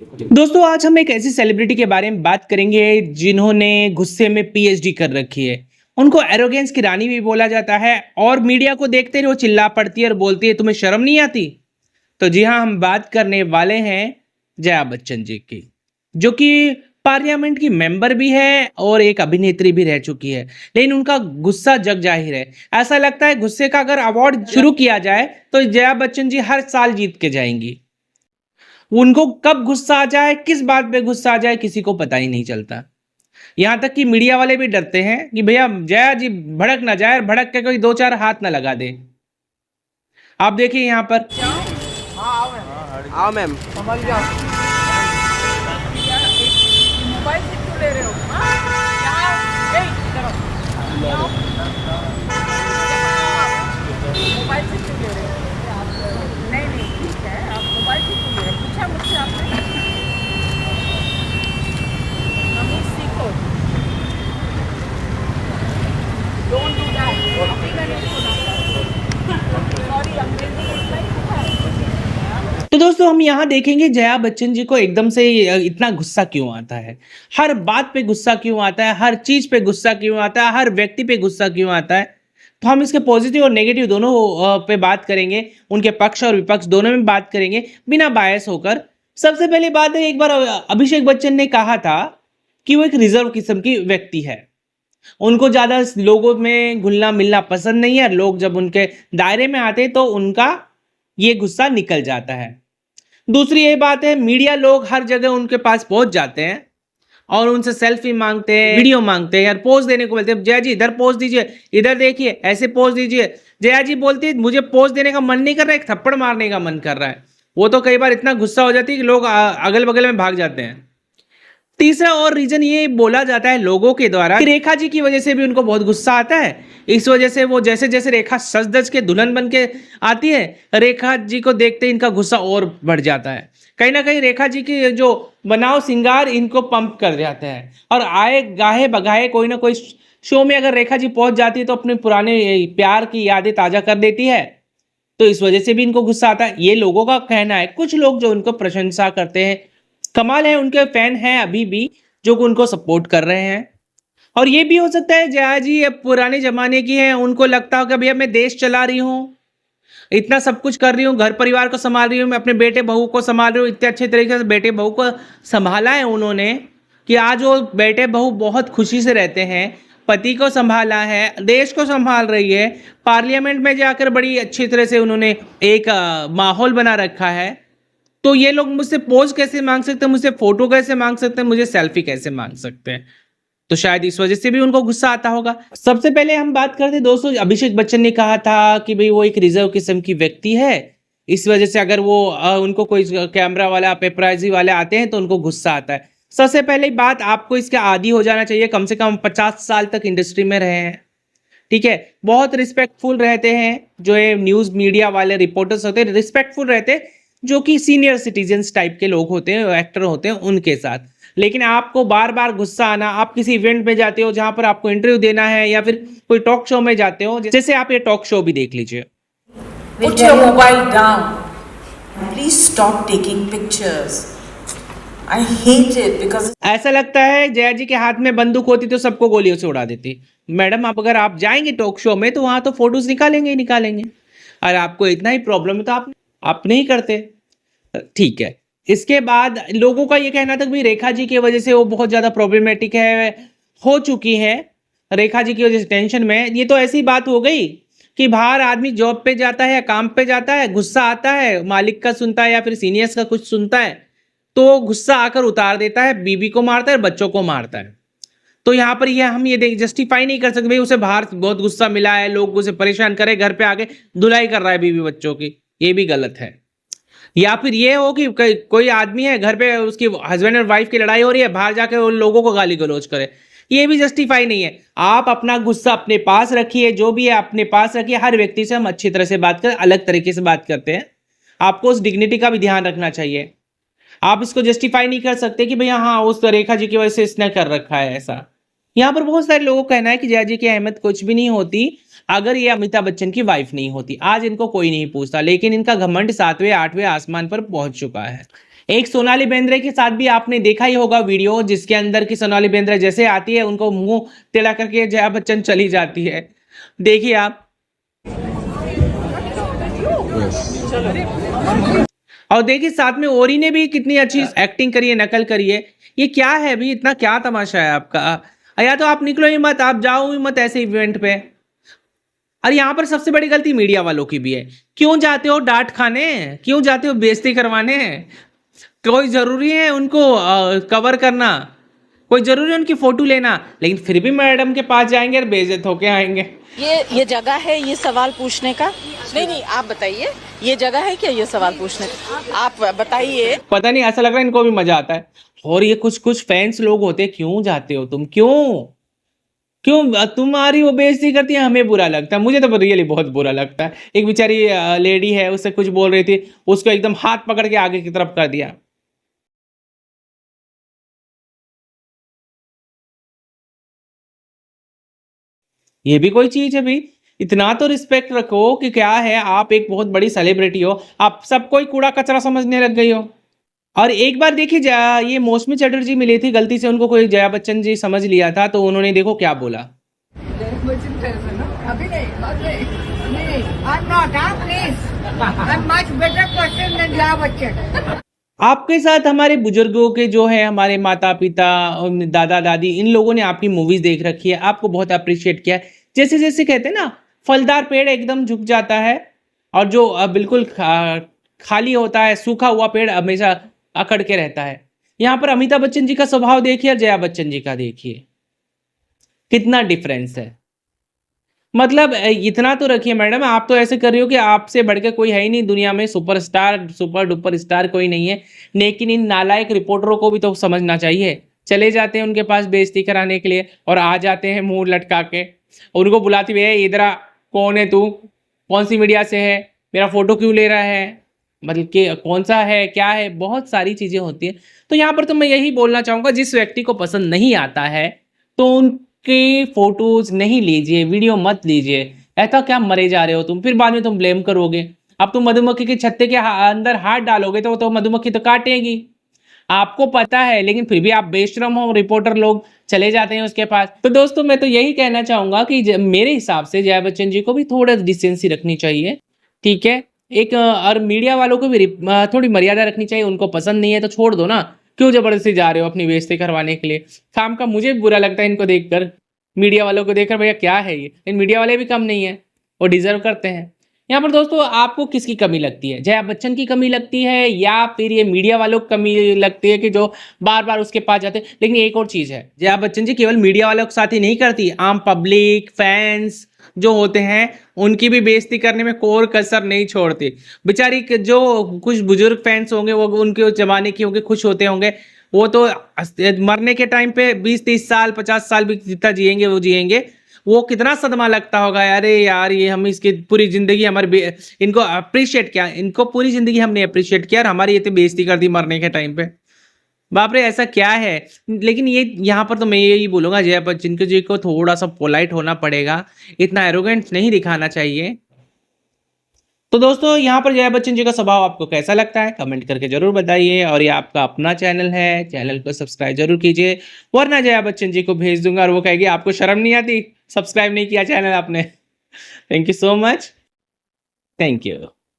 दोस्तों आज हम एक ऐसी सेलिब्रिटी के बारे में बात करेंगे जिन्होंने गुस्से में पीएचडी कर रखी है। उनको एरोगेंस की रानी भी बोला जाता है और मीडिया को देखते ही वो चिल्ला पड़ती है और बोलती है तुम्हें शर्म नहीं आती। तो जी हाँ, हम बात करने वाले हैं जया बच्चन जी की, जो कि पार्लियामेंट की मेंबर भी है और एक अभिनेत्री भी रह चुकी है। लेकिन उनका गुस्सा जग जाहिर है। ऐसा लगता है गुस्से का अगर अवार्ड शुरू किया जाए तो जया बच्चन जी हर साल जीत के जाएंगी। उनको कब गुस्सा आ जाए, किस बात पे गुस्सा आ जाए, किसी को पता ही नहीं चलता। यहां तक कि मीडिया वाले भी डरते हैं कि भैया जया जी भड़क ना जाए और भड़क के कोई दो चार हाथ ना लगा दे। आप देखिए यहाँ पर आओ मैम। मोबाइल से क्यों ले रहे हो? मोबाइल से क्यों ले रहे हो? नहीं ठीक है, आप मोबाइल से क्यों ले रहे हो? पूछा मुझसे आपने? मम्मी सीखो, डोंट डू दैट। अभी मैंने सुना, सॉरी अंग्रेजी तो दोस्तों हम यहाँ देखेंगे जया बच्चन जी को एकदम से इतना गुस्सा क्यों आता है, हर बात पे गुस्सा क्यों आता है, हर चीज पे गुस्सा क्यों आता है, हर व्यक्ति पे गुस्सा क्यों आता है। तो हम इसके पॉजिटिव और नेगेटिव दोनों पे बात करेंगे, उनके पक्ष और विपक्ष दोनों में बात करेंगे बिना बायस होकर। सबसे पहली बात है, एक बार अभिषेक बच्चन ने कहा था कि वो एक रिजर्व किस्म की व्यक्ति है, उनको ज्यादा लोगों में घुलना मिलना पसंद नहीं है। लोग जब उनके दायरे में आते तो उनका ये गुस्सा निकल जाता है। दूसरी ये बात है, मीडिया लोग हर जगह उनके पास पहुंच जाते हैं और उनसे सेल्फी मांगते हैं, वीडियो मांगते हैं, यार पोज देने को बोलते हैं। जया जी इधर पोज दीजिए, इधर देखिए, ऐसे पोज दीजिए। जया जी बोलती है मुझे पोज देने का मन नहीं कर रहा है, एक थप्पड़ मारने का मन कर रहा है। वो तो कई बार इतना गुस्सा हो जाती है कि लोग अगल बगल में भाग जाते हैं। तीसरा और रीजन ये बोला जाता है लोगों के द्वारा कि रेखा जी की वजह से भी उनको बहुत गुस्सा आता है। इस वजह से वो जैसे जैसे रेखा सज धज के दुल्हन बन के आती है, रेखा जी को देखते इनका गुस्सा और बढ़ जाता है। कहीं ना कहीं रेखा जी की जो बनाव सिंगार इनको पंप कर जाते हैं और आए गाहे बगाए कोई ना कोई शो में अगर रेखा जी पहुंच जाती है तो अपने पुराने प्यार की यादें ताजा कर देती है। तो इस वजह से भी इनको गुस्सा आता है, ये लोगों का कहना है। कुछ लोग जो उनको प्रशंसा करते हैं, कमाल है, उनके फैन हैं अभी भी जो उनको सपोर्ट कर रहे हैं। और ये भी हो सकता है जया जी अब पुराने जमाने की हैं, उनको लगता हो कि भैया मैं देश चला रही हूँ, इतना सब कुछ कर रही हूँ, घर परिवार को संभाल रही हूँ, मैं अपने बेटे बहू को संभाल रही हूँ। इतने अच्छे तरीके से बेटे बहू को संभाला है उन्होंने कि आज वो बेटे बहू बहुत खुशी से रहते हैं। पति को संभाला है, देश को संभाल रही है, पार्लियामेंट में जाकर बड़ी अच्छी तरह से उन्होंने एक माहौल बना रखा है। तो ये लोग मुझसे पोज कैसे मांग सकते हैं, मुझसे फोटो कैसे मांग सकते हैं, मुझे सेल्फी कैसे मांग सकते हैं। तो शायद इस वजह से भी उनको गुस्सा आता होगा। सबसे पहले हम बात करते हैं दोस्तों, अभिषेक बच्चन ने कहा था कि भाई वो एक रिजर्व किस्म की व्यक्ति है, इस वजह से अगर वो उनको कोई कैमरा वाला पेपराइजी वाले आते हैं तो उनको गुस्सा आता है। सबसे पहले बात, आपको इसके आदी हो जाना चाहिए। कम से कम 50 साल तक इंडस्ट्री में रहे हैं, ठीक है, बहुत रिस्पेक्टफुल रहते हैं। जो ये न्यूज मीडिया वाले रिपोर्टर्स होते हैं रिस्पेक्टफुल रहते हैं, जो कि सीनियर सिटीजन्स टाइप के लोग होते हैं, एक्टर होते हैं, उनके साथ। लेकिन आपको बार बार गुस्सा आना, आप किसी इवेंट में जाते हो जहां पर आपको इंटरव्यू देना है या फिर कोई टॉक शो में जाते हो, जैसे आप ये टॉक शो भी देख लीजिए। Put your mobile down. Please stop taking pictures. I hate it because ऐसा लगता है जया जी के हाथ में बंदूक होती तो सबको गोलियों से उड़ा देती। मैडम आप अगर आप जाएंगे टॉक शो में तो वहां तो फोटोज निकालेंगे ही निकालेंगे, और आपको इतना ही प्रॉब्लम है तो आप नहीं करते, ठीक है। इसके बाद लोगों का ये कहना था कि रेखा जी की वजह से वो बहुत ज्यादा प्रॉब्लमेटिक है, हो चुकी है रेखा जी की वजह से टेंशन में। ये तो ऐसी बात हो गई कि बाहर आदमी जॉब पे जाता है या काम पे जाता है, गुस्सा आता है, मालिक का सुनता है या फिर सीनियर्स का कुछ सुनता है, तो गुस्सा आकर उतार देता है, बीवी को मारता है, बच्चों को मारता है। तो यहाँ पर हम ये जस्टिफाई नहीं कर सकते भाई उसे बाहर बहुत गुस्सा मिला है, लोग उसे परेशान करे, घर पे आके धुलाई कर रहा है बीवी बच्चों की, ये भी गलत है। या फिर ये हो कि कोई आदमी है घर पे, उसकी हस्बैंड और वाइफ की लड़ाई हो रही है, बाहर जाके उन लोगों को गाली गलौज करे, ये भी जस्टिफाई नहीं है। आप अपना गुस्सा अपने पास रखिए, जो भी है अपने पास रखिए। हर व्यक्ति से हम अच्छी तरह से बात करें, अलग तरीके से बात करते हैं, आपको उस डिग्निटी का भी ध्यान रखना चाहिए। आप इसको जस्टिफाई नहीं कर सकते कि भैया हाँ उस रेखा जी की वजह से इसने कर रखा है ऐसा। यहाँ पर बहुत सारे लोगों का कहना है कि जया जी की अहमियत कुछ भी नहीं होती अगर ये अमिताभ बच्चन की वाइफ नहीं होती। आज इनको कोई नहीं पूछता, लेकिन इनका घमंड 7वें 8वें आसमान पर पहुंच चुका है। एक सोनाली बेंद्रे के साथ भी आपने देखा ही होगा वीडियो, जिसके अंदर की सोनाली बेंद्रे जैसे आती है उनको मुंह टेढ़ा करके जया बच्चन चली जाती है। देखिए आप। और देखिए साथ में ओरी ने भी कितनी अच्छी एक्टिंग करी है, नकल करी है। ये क्या है भी, इतना क्या तमाशा है आपका? या तो आप निकलो ही मत, आप जाओ ही मत ऐसे इवेंट पे। और यहाँ पर सबसे बड़ी गलती मीडिया वालों की भी है। क्यों जाते हो डांट खाने, क्यों जाते हो बेइज्जती करवाने? कोई जरूरी है उनको कवर करना, कोई जरूरी है उनकी फोटो लेना, लेकिन फिर भी मैडम के पास जाएंगे और बेइज्जत होके आएंगे। ये जगह है ये सवाल पूछने का? नहीं, आप बताइए, ये जगह है क्या ये सवाल पूछने का? आप बताइए। पता नहीं, ऐसा लग रहा है इनको भी मजा आता है। और ये कुछ फैंस लोग होते हैं, क्यों जाते हो तुम? क्यों तुम्हारी वो बेइज्जती करती है, हमें बुरा लगता है। मुझे तो रियली बहुत बुरा लगता है। एक बेचारी लेडी है, उससे कुछ बोल रही थी, उसको एकदम हाथ पकड़ के आगे की तरफ कर दिया। ये भी कोई चीज है भाई? इतना तो रिस्पेक्ट रखो कि क्या है, आप एक बहुत बड़ी सेलिब्रिटी हो, आप सब कोई कूड़ा कचरा समझने लग गई हो। और एक बार देखिए, ये मौसमी चटर्जी मिली थी, गलती से उनको कोई जया बच्चन जी समझ लिया था, तो उन्होंने देखो क्या बोला। अभी नहीं, I'm not, please. I'm much better person than Jaya Bachchan. आपके साथ हमारे बुजुर्गों के जो है, हमारे माता पिता, दादा दादी, इन लोगों ने आपकी मूवीज देख रखी है, आपको बहुत अप्रिशिएट किया है। जैसे जैसे कहते हैं ना, फलदार पेड़ एकदम झुक जाता है, और जो बिल्कुल खाली होता है, सूखा हुआ पेड़ हमेशा अकड़ के रहता है। यहाँ पर अमिताभ बच्चन जी का स्वभाव देखिए और जया बच्चन जी का देखिए, कितना डिफरेंस है। मतलब इतना तो रखिए मैडम, आप तो ऐसे कर रही हो कि आपसे बढ़कर कोई है ही नहीं दुनिया में, सुपरस्टार सुपर डुपर स्टार कोई नहीं है। लेकिन इन नालायक रिपोर्टरों को भी तो समझना चाहिए। चले जाते हैं उनके पास बेइज्जती कराने के लिए, और आ जाते हैं मुंह लटका के, उनको बुलाती हुई है, इधर कौन है तू, कौन सी मीडिया से है, मेरा फोटो क्यों ले रहा है, मतलब कि कौन सा है, क्या है, बहुत सारी चीजें होती हैं। तो यहाँ पर तो मैं यही बोलना चाहूंगा, जिस व्यक्ति को पसंद नहीं आता है तो उनके फोटोज नहीं लीजिए, वीडियो मत लीजिए। ऐसा क्या मरे जा रहे हो तुम, फिर बाद में तुम ब्लेम करोगे। अब तुम मधुमक्खी के छत्ते के अंदर हाथ डालोगे तो मधुमक्खी तो काटेगी, आपको पता है, लेकिन फिर भी आप बेशरम हो, रिपोर्टर लोग चले जाते हैं उसके पास। तो दोस्तों मैं तो यही कहना चाहूंगा कि मेरे हिसाब से जया बच्चन जी को भी थोड़ा डिसेंसी रखनी चाहिए, ठीक है। एक और मीडिया वालों को भी थोड़ी मर्यादा रखनी चाहिए। उनको पसंद नहीं है तो छोड़ दो ना, क्यों जबरदस्ती जा रहे हो अपनी बेइज्जती करवाने के लिए। काम का मुझे बुरा लगता है इनको देखकर, मीडिया वालों को देखकर, भैया क्या है ये। इन मीडिया वाले भी कम नहीं है, वो डिजर्व करते हैं। यहाँ पर दोस्तों आपको किसकी कमी लगती है, जया बच्चन की कमी लगती है या फिर ये मीडिया वालों की कमी लगती है कि जो बार बार उसके पास जाते हैं। लेकिन एक और चीज है, जया बच्चन जी केवल मीडिया वालों के साथ ही नहीं करती, आम पब्लिक फैंस जो होते हैं उनकी भी बेइज्जती करने में कोई कसर नहीं छोड़ती। बेचारी जो कुछ बुजुर्ग फैंस होंगे वो उनके जमाने के होंगे, खुश होते होंगे, वो तो मरने के टाइम पे 20-30 साल 50 साल भी जितना जिएंगे वो जिएंगे। वो कितना सदमा लगता होगा, अरे यार ये हम इसकी पूरी जिंदगी हमारे इनको अप्रिशिएट किया, इनको पूरी जिंदगी हमने अप्रिशिएट किया और हमारी ये बेइज्जती कर दी मरने के टाइम पे। बाप रे ऐसा क्या है। लेकिन ये यहाँ पर तो मैं यही बोलूंगा, जया बच्चन जी को थोड़ा सा पोलाइट होना पड़ेगा, इतना एरोगेंट नहीं दिखाना चाहिए। तो दोस्तों यहाँ पर जया बच्चन जी का स्वभाव आपको कैसा लगता है कमेंट करके जरूर बताइए। और ये आपका अपना चैनल है, चैनल को सब्सक्राइब जरूर कीजिए, वरना जया बच्चन जी को भेज दूंगा और वो कहेगी आपको शर्म नहीं आती, सब्सक्राइब नहीं किया चैनल आपने। Thank you so much, thank you.